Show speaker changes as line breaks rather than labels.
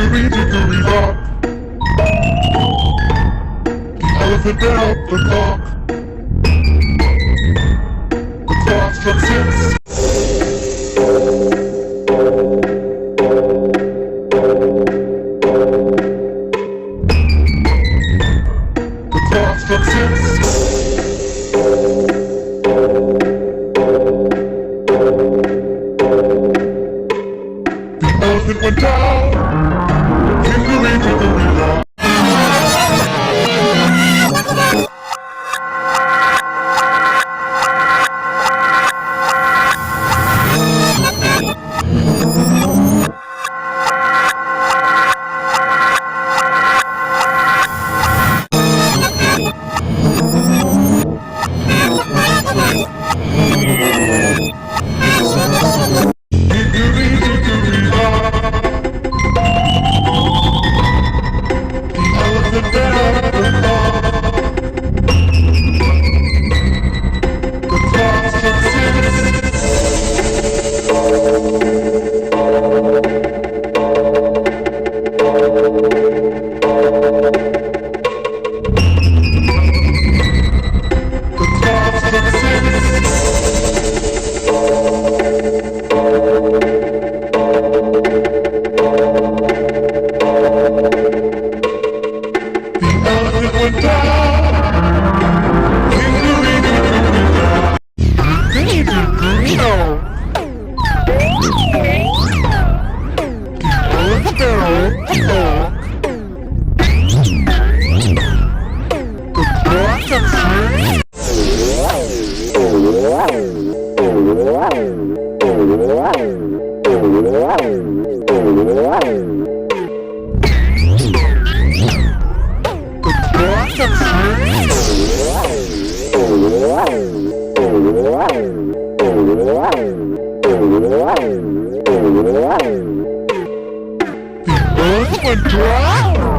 Hickory, dickory, dock. The elephant ran up the clock. The clock struck 6. The clock struck 6. The elephant went down. Hickory, dickory, dock. Hickory, dickory, dock. The elephant ran up the clock. The clock struck 6. The clock struck 6. The elephant went down. Hickory, dickory, dock. Hickory, dickory, dock. The elephant ran up the clock. The clock struck 6. The earth went dry.